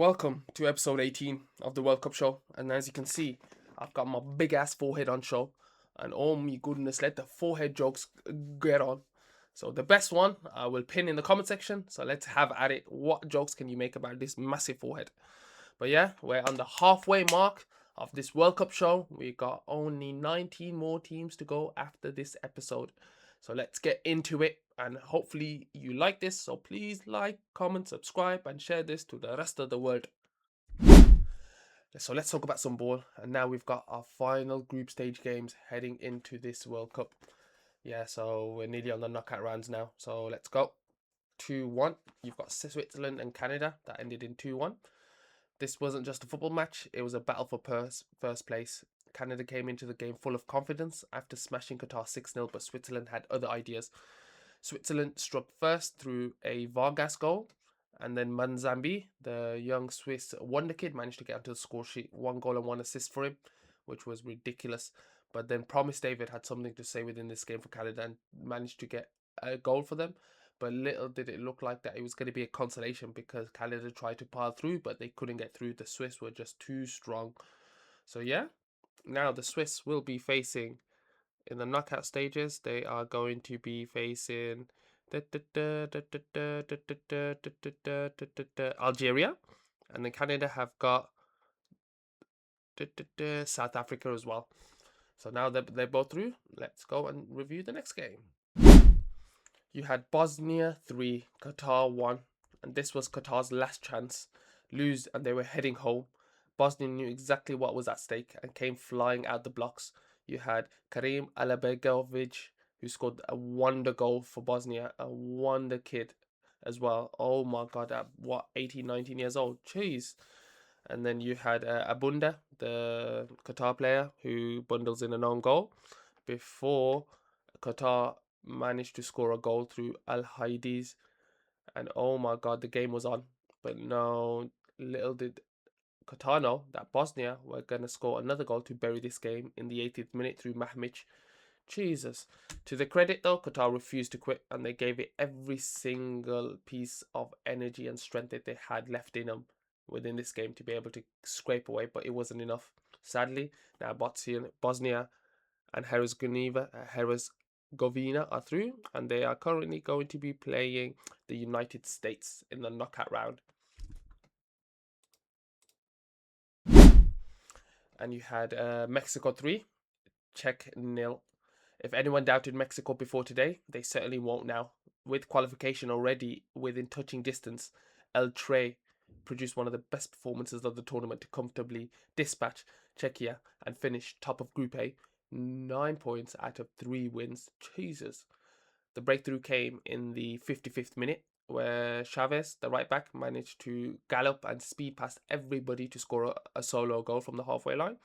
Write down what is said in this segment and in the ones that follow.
Welcome to episode 18 of the World Cup show. And as you can see, I've got my big ass forehead on show. And oh my goodness, let the forehead jokes get on. So the best one I will pin in the comment section. So let's have at it. What jokes can you make about this massive forehead? But yeah, we're on the halfway mark of this World Cup show. We got only 19 more teams to go after this episode. So let's get into it. And hopefully you like this. So please like, comment, subscribe, and share this to the rest of the world. So let's talk about some ball. And now we've got our final group stage games heading into this World Cup. Yeah, so we're nearly on the knockout rounds now. So let's go. 2-1. You've got Switzerland and Canada. That ended in 2-1. This wasn't just a football match, it was a battle for first place. Canada came into the game full of confidence after smashing Qatar 6-0, but Switzerland had other ideas. Switzerland struck first through a Vargas goal, and then Manzambi, the young Swiss wonder kid, managed to get onto the score sheet. 1 goal and 1 assist for him, which was ridiculous. But then Promise David had something to say within this game for Canada and managed to get a goal for them. But little did it look like that it was going to be a consolation, because Canada tried to pile through, but they couldn't get through. The Swiss were just too strong. So yeah, now the Swiss will be facing, in the knockout stages, they are going to be facing Algeria, and then Canada have got South Africa as well. So now they're both through. Let's go and review the next game. You had Bosnia 3, Qatar 1, and this was Qatar's last chance. Lose and they were heading home. Bosnia knew exactly what was at stake and came flying out the blocks. You had Karim Alabegovic, who scored a wonder goal for Bosnia, a wonder kid as well. Oh my god, at what, 18, 19 years old? Jeez. And then you had Abunda, the Qatar player, who bundles in an own goal before Qatar managed to score a goal through Al Haidi's. And oh my god, the game was on. But no, little did Qatar know that Bosnia were going to score another goal to bury this game in the 80th minute through Mahmic. Jesus. To the credit though, Qatar refused to quit and they gave it every single piece of energy and strength that they had left in them within this game to be able to scrape away, but it wasn't enough. Sadly, now Bosnia and Herzegovina are through, and they are currently going to be playing the United States in the knockout round. And you had Mexico 3, Czech 0. If anyone doubted Mexico before today, they certainly won't now. With qualification already within touching distance, El Tre produced one of the best performances of the tournament to comfortably dispatch Czechia and finish top of Group A, 9 points out of 3 wins. Jesus. The breakthrough came in the 55th minute, where Chavez, the right back, managed to gallop and speed past everybody to score a solo goal from the halfway line.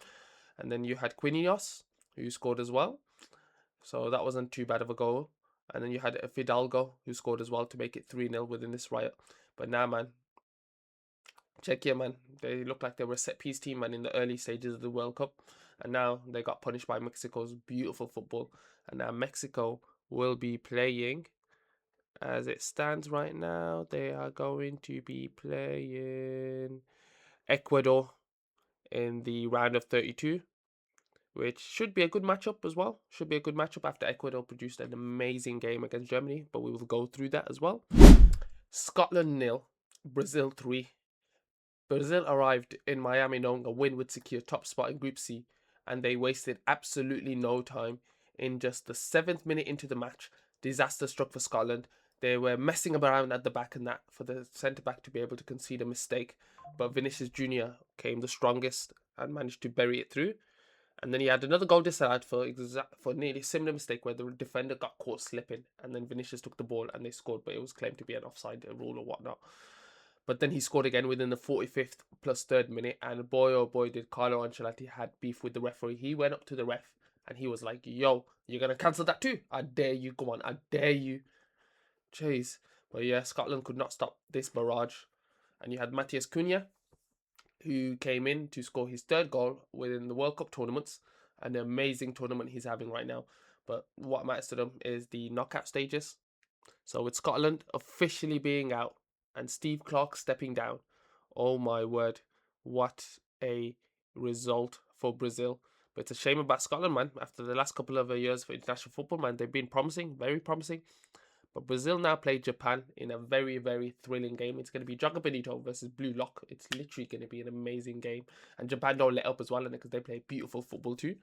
And then you had Quinillos, who scored as well. So that wasn't too bad of a goal. And then you had Fidalgo, who scored as well to make it 3-0 within this riot. But now, man, Czechia, man, they looked like they were a set-piece team, man, in the early stages of the World Cup. And now they got punished by Mexico's beautiful football. And now Mexico will be playing, as it stands right now, they are going to be playing Ecuador in the round of 32, which should be a good matchup as well. Should be a good matchup after Ecuador produced an amazing game against Germany, but we will go through that as well. Scotland 0, Brazil 3. Brazil arrived in Miami knowing a win would secure top spot in Group C, and they wasted absolutely no time. In just the 7th minute into the match, disaster struck for Scotland. They were messing around at the back and that for the centre-back to be able to concede a mistake, but Vinicius Jr. came the strongest and managed to bury it through. And then he had another goal disallowed for nearly a similar mistake where the defender got caught slipping, and then Vinicius took the ball and they scored, but it was claimed to be an offside rule or whatnot. But then he scored again within the 45th plus 3rd minute, and boy oh boy did Carlo Ancelotti had beef with the referee. He went up to the ref and he was like, "Yo, you're gonna cancel that too? I dare you, go on, I dare you." Jeez. But yeah, Scotland could not stop this barrage. And you had Matheus Cunha, who came in to score his 3rd goal within the World Cup tournaments. An amazing tournament he's having right now. But what matters to them is the knockout stages. So with Scotland officially being out and Steve Clarke stepping down, Oh my word. What a result for Brazil. But it's a shame about Scotland, man. After the last couple of years for international football, man, they've been promising, very promising. But Brazil now play Japan in a very, very thrilling game. It's going to be Joga Benito versus Blue Lock. It's literally going to be an amazing game. And Japan don't let up as well in it because they play beautiful football too.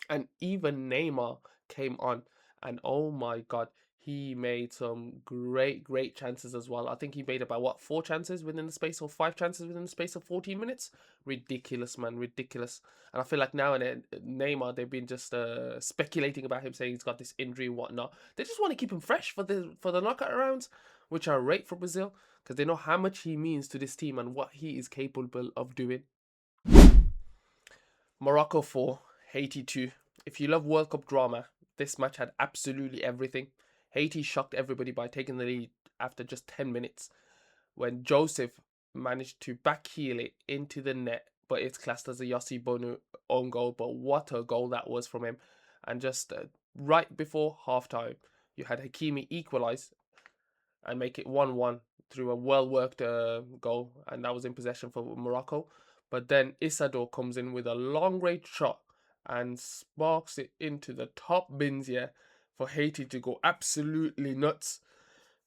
And even Neymar came on, and oh my god, he made some great, great chances as well. I think he made about what 4 chances within the space of 5 chances within the space of 14 minutes. Ridiculous, man, ridiculous. And I feel like now and then Neymar, they've been just speculating about him, saying he's got this injury and whatnot. They just want to keep him fresh for the knockout rounds, which are great for Brazil because they know how much he means to this team and what he is capable of doing. Morocco 4, Haiti 2. If you love World Cup drama, this match had absolutely everything. Haiti shocked everybody by taking the lead after just 10 minutes when Joseph managed to backheel it into the net, but it's classed as a Yossi Bonu own goal. But what a goal that was from him. And just right before halftime, you had Hakimi equalise and make it 1-1 through a well-worked goal, and that was in possession for Morocco. But then Isador comes in with a long-range shot and sparks it into the top bins here for Haiti to go absolutely nuts.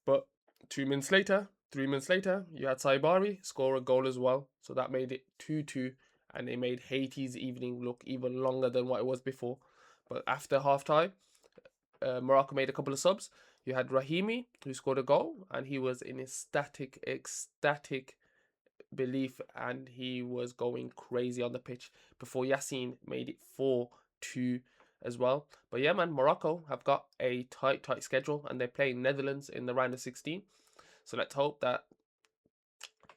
But 2 minutes later, 3 minutes later, you had Saibari score a goal as well. So that made it 2-2, and it made Haiti's evening look even longer than what it was before. But after halftime, Morocco made a couple of subs. You had Rahimi, who scored a goal, and he was in ecstatic belief, and he was going crazy on the pitch before Yassine made it 4-2 as well. But yeah, man, Morocco have got a tight schedule, and they're playing Netherlands in the round of 16. So let's hope that.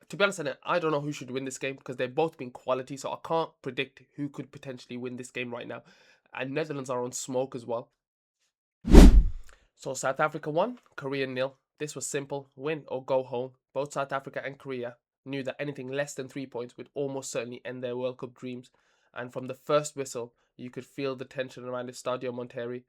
To be honest, I don't know who should win this game because they've both been quality, so I can't predict who could potentially win this game right now. And Netherlands are on smoke as well. So South Africa won, Korea nil. This was simple, win or go home. Both South Africa and Korea knew that anything less than 3 points would almost certainly end their World Cup dreams. And from the first whistle, you could feel the tension around the Stadio Monterrey.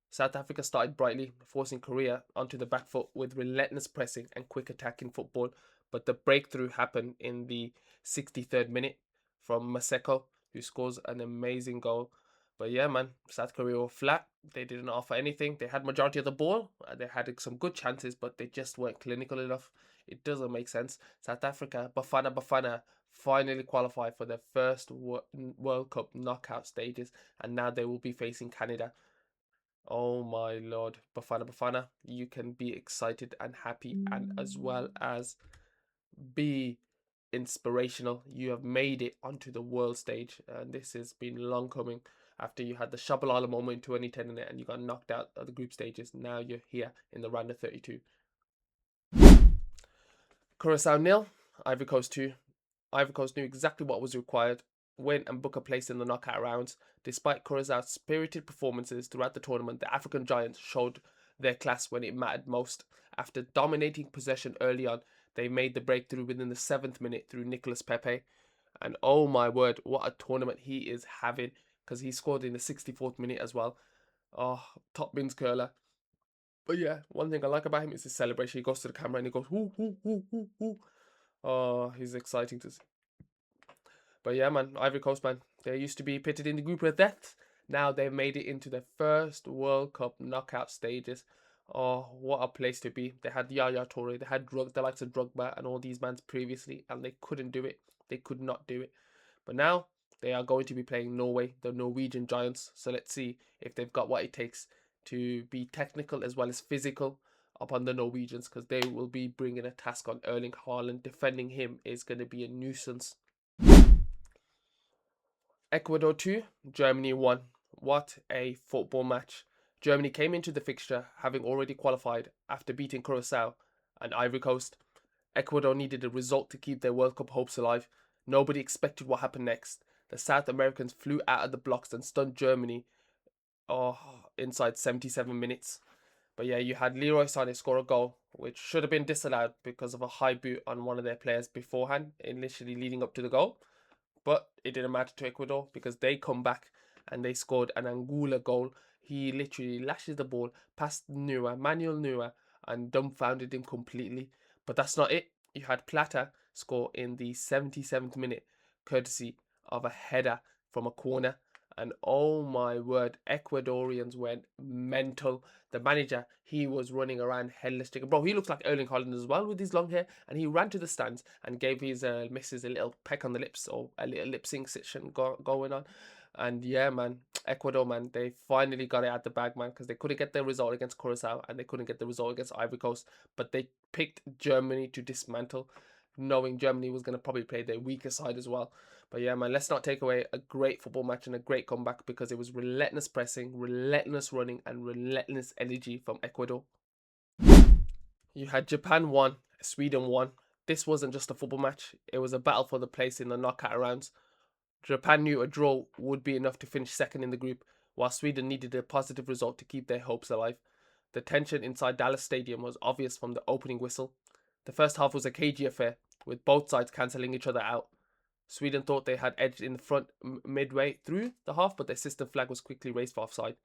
South Africa started brightly, forcing Korea onto the back foot with relentless pressing and quick attacking football. But the breakthrough happened in the 63rd minute from Maseko, who scores an amazing goal. But yeah, man, South Korea were flat. They didn't offer anything. They had majority of the ball. They had some good chances, but they just weren't clinical enough. It doesn't make sense. South Africa, Bafana, finally qualified for their first World Cup knockout stages, and now they will be facing Canada. Oh my lord, Bafana, you can be excited and happy, and as well as be inspirational. You have made it onto the world stage, and this has been long coming. After you had the Shabalala moment in 2010 in it, and you got knocked out of the group stages, now you're here in the round of 32. Curacao nil, Ivory Coast 2. Ivory Coast knew exactly what was required, win and book a place in the knockout rounds. Despite Curaçao's spirited performances throughout the tournament, the African Giants showed their class when it mattered most. After dominating possession early on, they made the breakthrough within the 7th minute through Nicolas Pepe. And oh my word, what a tournament he is having, because he scored in the 64th minute as well. Oh, top bins curler. But yeah, one thing I like about him is his celebration. He goes to the camera and he goes, whoo, whoo, whoo, whoo, whoo. Oh, he's exciting to see. But yeah, man, Ivory Coast, man, they used to be pitted in the group of death. Now they've made it into their first World Cup knockout stages. Oh, what a place to be. They had Yaya Toure, they had the likes of Drogba and all these mans previously, and they couldn't do it. They could not do it. But now they are going to be playing Norway, the Norwegian Giants. So let's see if they've got what it takes to be technical as well as physical upon the Norwegians, because they will be bringing a task on Erling Haaland. Defending him is going to be a nuisance. Ecuador 2, Germany 1. What a football match. Germany came into the fixture having already qualified after beating Curacao and Ivory Coast. Ecuador needed a result to keep their World Cup hopes alive. Nobody expected what happened next. The South Americans flew out of the blocks and stunned Germany inside 77 minutes. But yeah, you had Leroy Sané score a goal, which should have been disallowed because of a high boot on one of their players beforehand, initially leading up to the goal. But it didn't matter to Ecuador because they come back and they scored an Anguilla goal. He literally lashes the ball past Manuel Neuer, and dumbfounded him completely. But that's not it. you had Plata score in the 77th minute, courtesy of a header from a corner. And oh my word, Ecuadorians went mental. The manager, he was running around headless chicken. Bro, he looks like Erling Haaland as well with his long hair. And he ran to the stands and gave his missus a little peck on the lips, or a little lip sync session going on. And yeah, man, Ecuador, man, they finally got it out the bag, man, because they couldn't get the result against Curacao and they couldn't get the result against Ivory Coast. But they picked Germany to dismantle, knowing Germany was going to probably play their weaker side as well. But yeah, man, let's not take away a great football match and a great comeback, because it was relentless pressing, relentless running, and relentless energy from Ecuador. You had Japan 1, Sweden 1. This wasn't just a football match, it was a battle for the place in the knockout rounds. Japan knew a draw would be enough to finish second in the group, while Sweden needed a positive result to keep their hopes alive. The tension inside Dallas Stadium was obvious from the opening whistle. The first half was a cagey affair, with both sides cancelling each other out. Sweden thought they had edged in the front midway through the half, but their system flag was quickly raised for offside.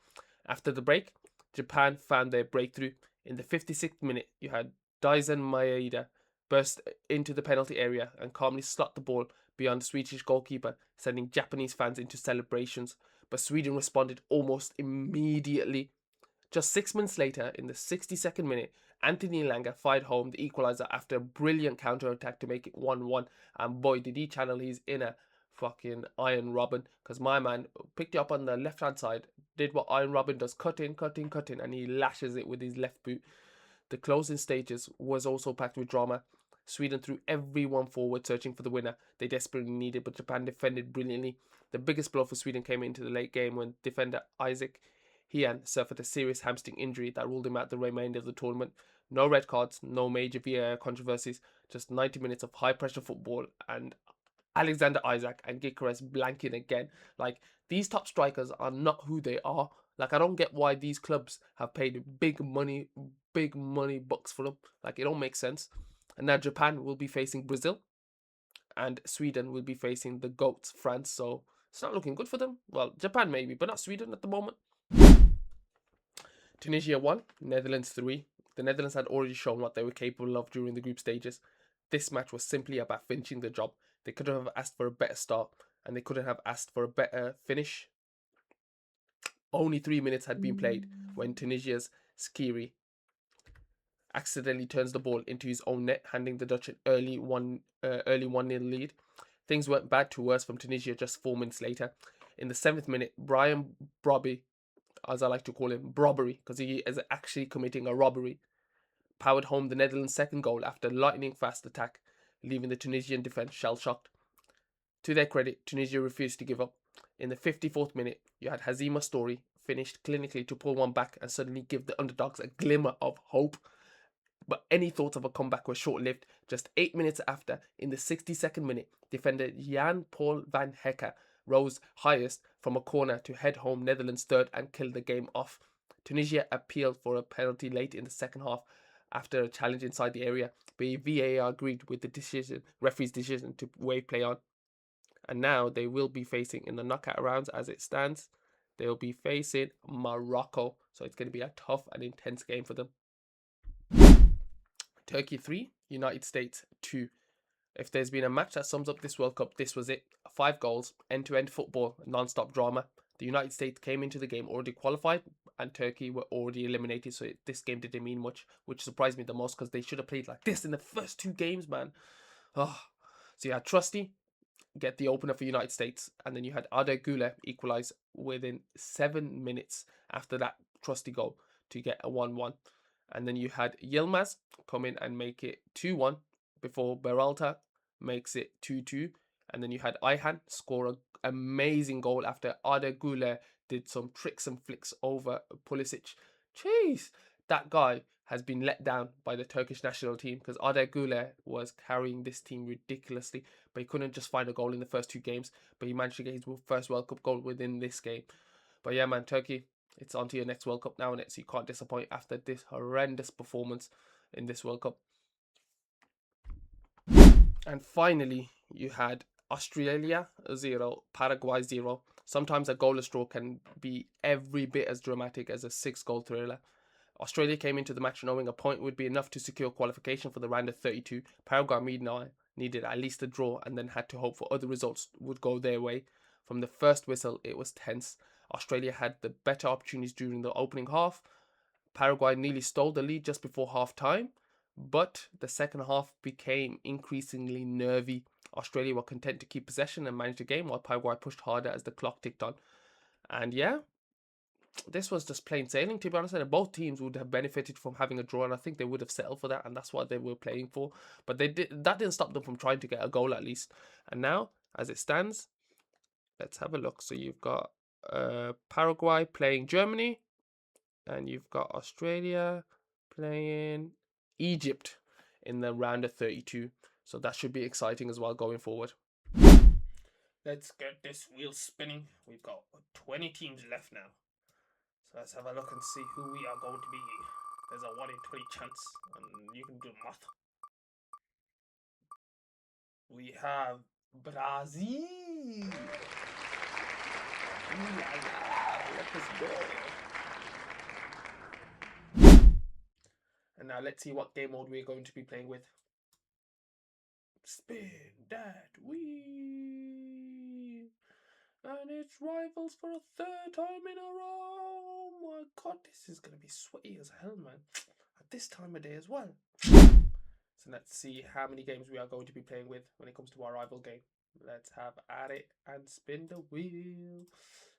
After the break, Japan found their breakthrough. In the 56th minute, you had Daisen Maeda burst into the penalty area and calmly slot the ball beyond the Swedish goalkeeper, sending Japanese fans into celebrations. But Sweden responded almost immediately. Just 6 minutes later, in the 62nd minute, Anthony Elanga fired home the equaliser after a brilliant counter-attack to make it 1-1. And boy, did he channel his inner fucking Iron Robin, because my man picked it up on the left-hand side, did what Iron Robin does, cut in, and he lashes it with his left boot. The closing stages was also packed with drama. Sweden threw everyone forward searching for the winner they desperately needed, but Japan defended brilliantly. The biggest blow for Sweden came into the late game when defender Isaac Hean suffered a serious hamstring injury that ruled him out the remainder of the tournament. No red cards, no major VAR controversies, just 90 minutes of high pressure football, and Alexander Isaac and Gyökeres blanking again. Like, these top strikers are not who they are. Like, I don't get why these clubs have paid big money bucks for them. Like, it don't make sense. And now Japan will be facing Brazil, and Sweden will be facing the GOATs, France. So it's not looking good for them. Well, Japan maybe, but not Sweden at the moment. Tunisia 1, Netherlands 3. The Netherlands had already shown what they were capable of during the group stages. This match was simply about finishing the job. They couldn't have asked for a better start, and they couldn't have asked for a better finish. Only 3 minutes had been played when Tunisia's Skiri accidentally turns the ball into his own net, handing the Dutch an early 1-0 lead. Things went bad to worse from Tunisia just 4 minutes later. In the 7th minute, Brian Brobby, as I like to call him, Brobbery, because he is actually committing a robbery, powered home the Netherlands' second goal after lightning fast attack, leaving the Tunisian defence shell-shocked. To their credit, Tunisia refused to give up. In the 54th minute, you had Hazima Story finished clinically to pull one back and suddenly give the underdogs a glimmer of hope. But any thoughts of a comeback were short-lived. Just 8 minutes after, in the 62nd minute, defender Jan-Paul van Hekke rose highest from a corner to head home Netherlands' third and kill the game off. Tunisia appealed for a penalty late in the second half after a challenge inside the area, but VAR agreed with the referee's decision to waive play on. And now they will be facing, in the knockout rounds as it stands, they will be facing Morocco. So it's going to be a tough and intense game for them. Turkey 3, United States 2. If there's been a match that sums up this World Cup, this was it. 5 goals, end-to-end football, non-stop drama. The United States came into the game already qualified, and Turkey were already eliminated, so this game didn't mean much, which surprised me the most, because they should have played like this in the first 2 games, man. Oh. So you had Trusty get the opener for United States, and then you had Arda Güler equalise within 7 minutes after that Trusty goal to get a 1-1. And then you had Yilmaz come in and make it 2-1 before Beralta makes it 2-2. And then you had Ayhan score an amazing goal after Arda Güler did some tricks and flicks over Pulisic. Jeez, that guy has been let down by the Turkish national team, because Arda Güler was carrying this team ridiculously, but he couldn't just find a goal in the first 2 games, but he managed to get his first World Cup goal within this game. But yeah, man, Turkey, it's on to your next World Cup now, and so you can't disappoint after this horrendous performance in this World Cup. And finally, you had Australia 0, Paraguay 0. Sometimes a goalless draw can be every bit as dramatic as a 6-goal thriller. Australia came into the match knowing a point would be enough to secure qualification for the round of 32. Paraguay meanwhile needed at least a draw and then had to hope for other results would go their way. From the first whistle, it was tense. Australia had the better opportunities during the opening half. Paraguay nearly stole the lead just before half time, but the second half became increasingly nervy. Australia were content to keep possession and manage the game, while Paraguay pushed harder as the clock ticked on. And yeah, this was just plain sailing, to be honest. And both teams would have benefited from having a draw, and I think they would have settled for that, and that's what they were playing for. But that didn't stop them from trying to get a goal at least. And now, as it stands, let's have a look. So you've got Paraguay playing Germany, and you've got Australia playing Egypt in the round of 32. So that should be exciting as well going forward. Let's get this wheel spinning. We've got 20 teams left now. So let's have a look and see who we are going to be. There's a 1 in 20 chance, and you can do math. We have Brazil. Ooh, let us go. And now let's see what game mode we're going to be playing with. Spin that wheel. And it's rivals for a third time in a row. Oh my god, this is going to be sweaty as hell, man. At this time of day as well. So let's see how many games we are going to be playing with when it comes to our rival game. Let's have at it and spin the wheel.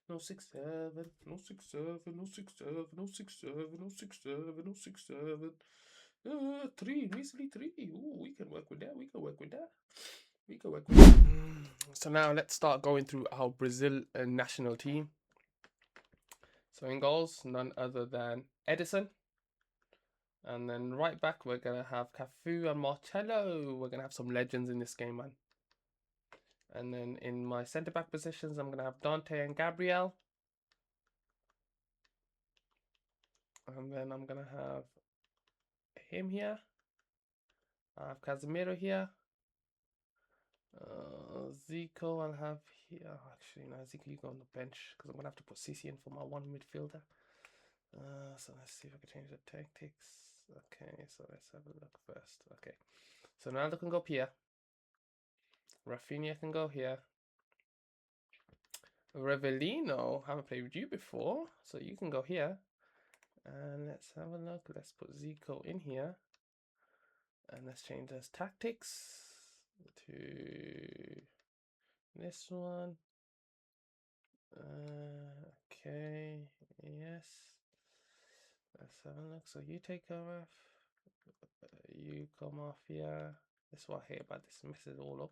No 6-7, no 6-7, no 6-7, no 6-7, no 6-7, no 6-7. 3, easily 3. Ooh, we can work with that. We can work with that. We can work with that. So now let's start going through our Brazil national team. So in goals, none other than Edison. And then right back, we're going to have Cafu and Marcelo. We're going to have some legends in this game, man. And then in my centre-back positions, I'm going to have Dante and Gabriel. And then I'm going to have him here. I have Casemiro here. Zico I'll have here. Actually, no, Zico, you go on the bench because I'm going to have to put CC in for my one midfielder. So let's see if I can change the tactics. Okay, so let's have a look first. Okay, so Ronaldo can go up here. Rafinha can go here. Revellino, haven't played with you before, so you can go here. And let's have a look. Let's put Zico in here. And let's change those tactics to this one. Okay, yes. Let's have a look. So you take off. You come off here. That's what I hate about this. Messes it all up.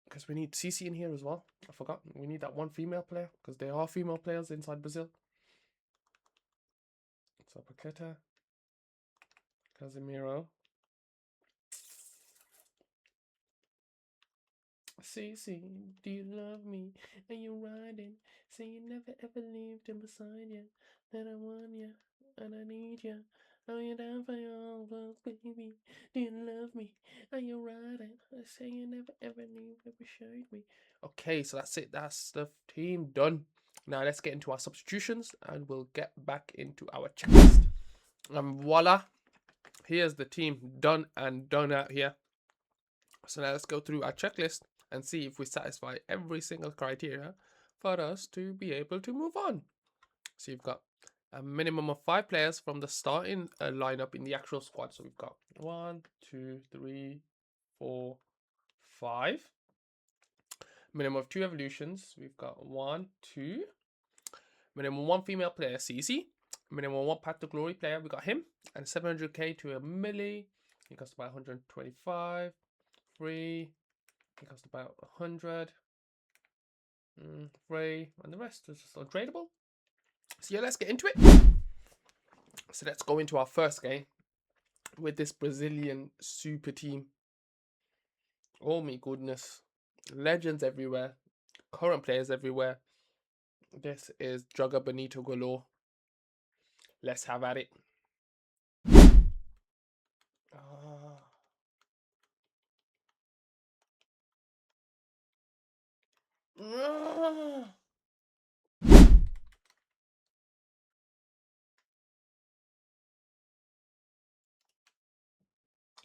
Because we need CC in here as well. I forgot. We need that one female player. Because there are female players inside Brazil. So Paqueta. Casemiro. CC, do you love me? And you riding? Say you never ever leave them beside you. That I want you. And I need you. Are you down for your own love, baby? Do you love me? Are you riding? I say you never ever leave, ever showed me. Okay, so that's it. That's the team done. Now let's get into our substitutions and we'll get back into our checklist. And voila, here's the team done and done out here. So now let's go through our checklist and see if we satisfy every single criteria for us to be able to move on. So you've got a minimum of 5 players from the starting lineup in the actual squad. So we've got 1, 2, 3, 4, 5. Minimum of 2 evolutions. We've got 1, 2. Minimum 1 female player, CC. Minimum 1 Path to Glory player, we got him. And 700k to a milli. He costs about 125. 3. He costs about 100. 3. And the rest is just untradeable. So yeah, let's get into it. So let's go into our first game with this Brazilian super team. Oh my goodness. Legends everywhere. Current players everywhere. This is Jugger Benito galore. Let's have at it. Ah.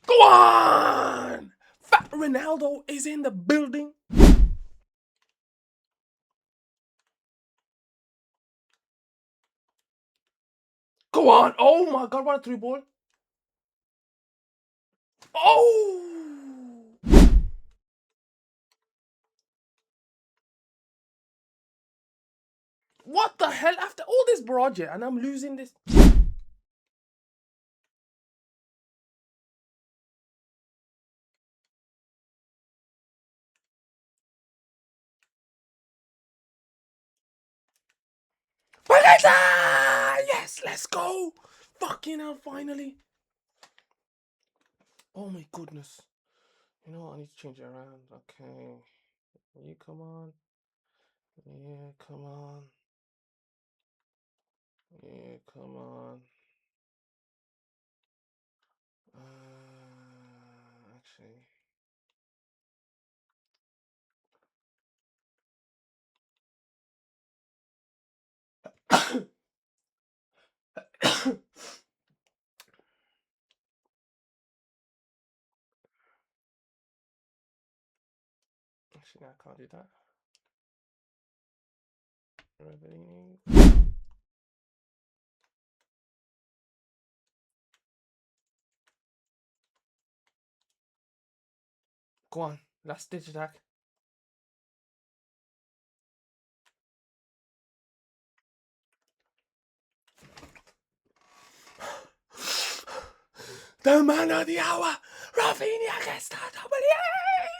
Go on! Fat Ronaldo is in the building. Go on! Oh my god, what a three ball! Oh! What the hell? After all this broad, and I'm losing this. Yes, let's go! Fucking hell, finally. Oh my goodness. You know what? I need to change it around. Okay. You come on. Yeah, come on. Yeah, come on. Actually. Actually, no, I can't do that. Reveling. Go on. Last ditch attack. The man of the hour, Rafinha gets that double. Yes!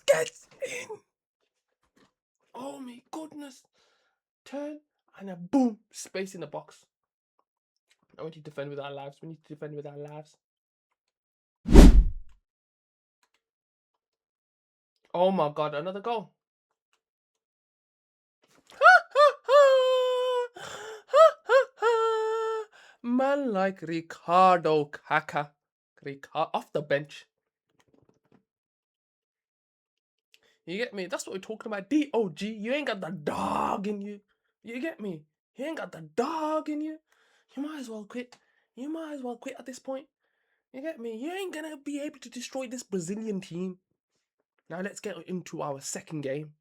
Gets in. Oh my goodness. Turn and a boom. Space in the box. I want you to defend with our lives. We need to defend with our lives. Oh my god, another goal. Man like Ricardo Kaka. Off the bench. You get me? That's what we're talking about. DOG. You ain't got the dog in you. You get me? You ain't got the dog in you. You might as well quit. You might as well quit at this point. You get me? You ain't gonna be able to destroy this Brazilian team. Now let's get into our second game.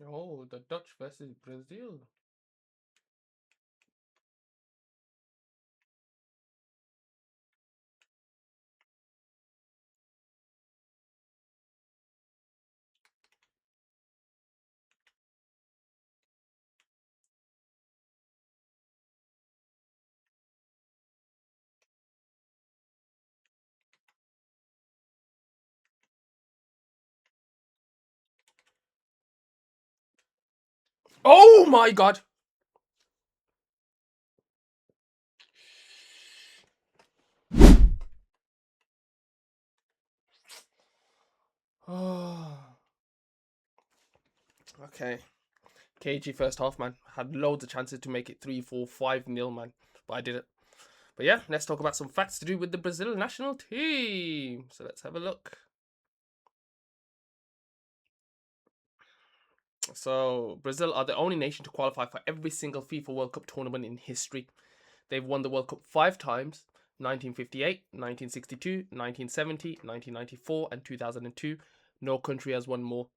Oh, the Dutch versus Brazil. Oh my god! Oh. Okay. KG first half, man. Had loads of chances to make it 3-4-5-0, man. But I didn't. But yeah, let's talk about some facts to do with the Brazil national team. So let's have a look. So Brazil are the only nation to qualify for every single FIFA World Cup tournament in history. They've won the World Cup 5 times: 1958, 1962, 1970, 1994, and 2002. No country has won more.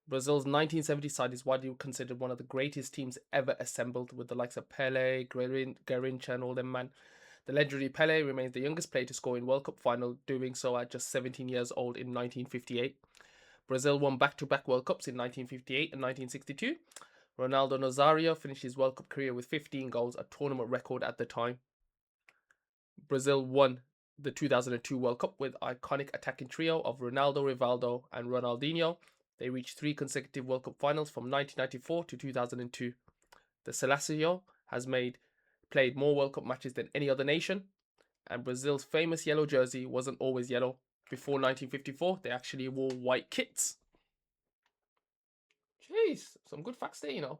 Brazil's 1970 side is widely considered one of the greatest teams ever assembled, with the likes of Pele, Garrincha, and all them, man. The legendary Pele remains the youngest player to score in World Cup final, doing so at just 17 years old in 1958. Brazil won back-to-back World Cups in 1958 and 1962. Ronaldo Nazario finished his World Cup career with 15 goals, a tournament record at the time. Brazil won the 2002 World Cup with iconic attacking trio of Ronaldo, Rivaldo, and Ronaldinho. They reached 3 consecutive World Cup finals from 1994 to 2002. The Seleção has played more World Cup matches than any other nation, and Brazil's famous yellow jersey wasn't always yellow. Before 1954, they actually wore white kits. Jeez, some good facts there, you know.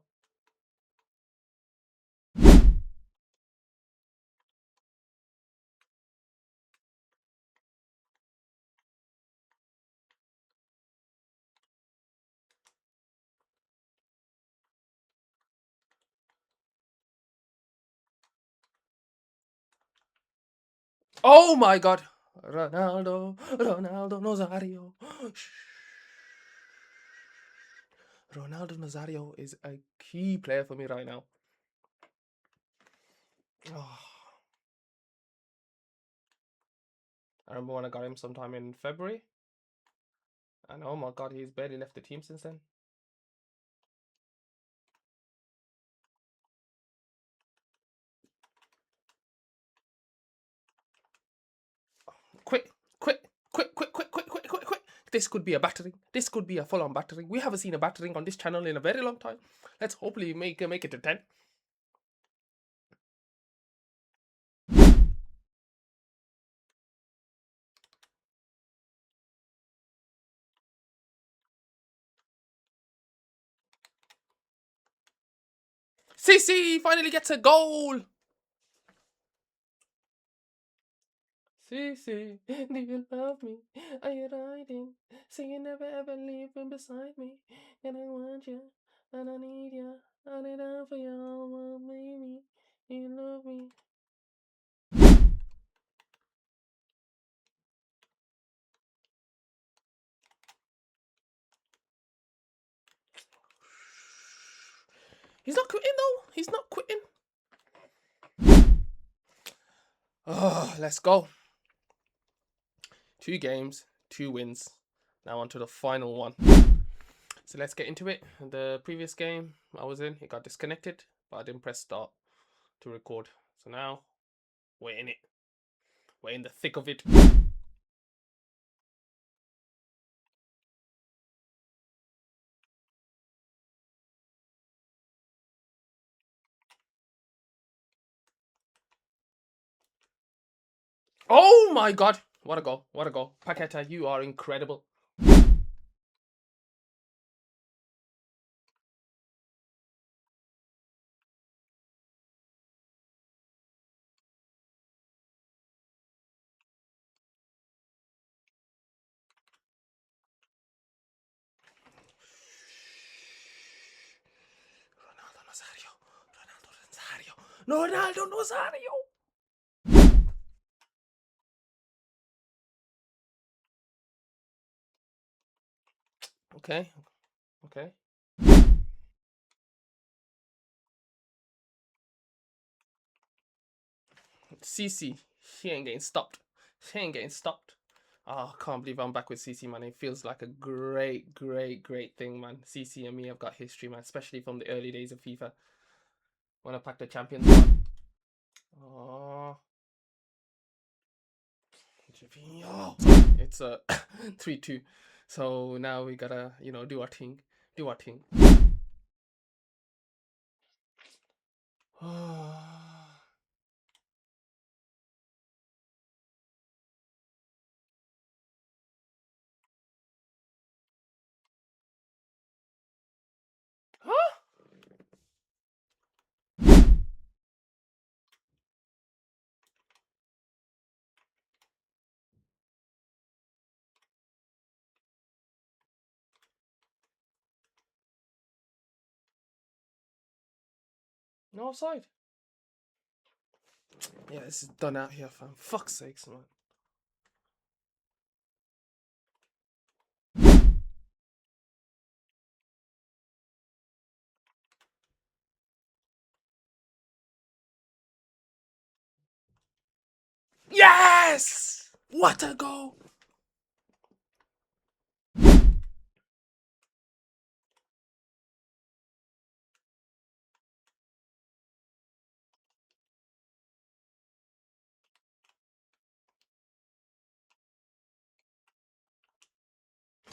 Oh my God. Ronaldo Nazario. Ronaldo Nazario is a key player for me right now. Oh, I remember when I got him sometime in February. And oh my God, he's barely left the team since then. Quick, quick, quick, quick, quick, quick, quick, quick, quick. This could be a battering. This could be a full-on battering. We haven't seen a battering on this channel in a very long time. Let's hopefully make it to 10. CC finally gets a goal. CC, do you love me? Are you riding? Say you never ever leave him beside me. And I want you, and I need you. I need out for you, oh, baby. You love me. He's not quitting though. He's not quitting. Oh, let's go. 2 games, 2 wins. Now on to the final one. So let's get into it. The previous game I was in, it got disconnected, but I didn't press start to record. So now we're in it. We're in the thick of it. Oh my God. What a goal. What a goal. Paqueta, you are incredible. Ronaldo Nazario. Ronaldo Nazario. Okay. Okay. CC. He ain't getting stopped. He ain't getting stopped. Oh, I can't believe I'm back with CC, man. It feels like a great, great, great thing, man. CC and me have got history, man, especially from the early days of FIFA when I packed the champions. Oh, it's a 3-2. So now we gotta, do our thing. Do our thing. Huh? No offside. Yeah, this is done out here, fam. Fuck's sakes, man. Yes! What a goal!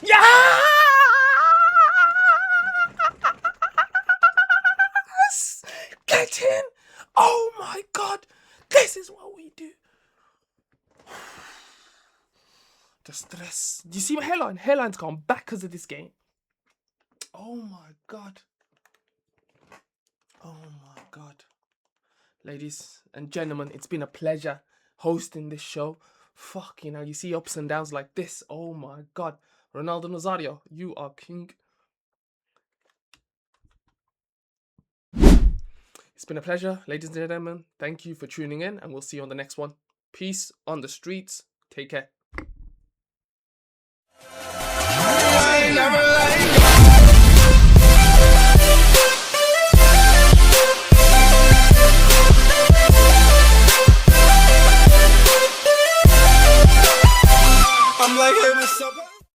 Yes! Get in! Oh my God! This is what we do. The stress. Do you see my hairline? Hairline's gone back because of this game. Oh my God. Oh my God. Ladies and gentlemen, it's been a pleasure hosting this show. Fuck, you see ups and downs like this. Oh my God. Ronaldo Nazario, you are king. It's been a pleasure, ladies and gentlemen. Thank you for tuning in, and we'll see you on the next one. Peace on the streets. Take care. I ain't never like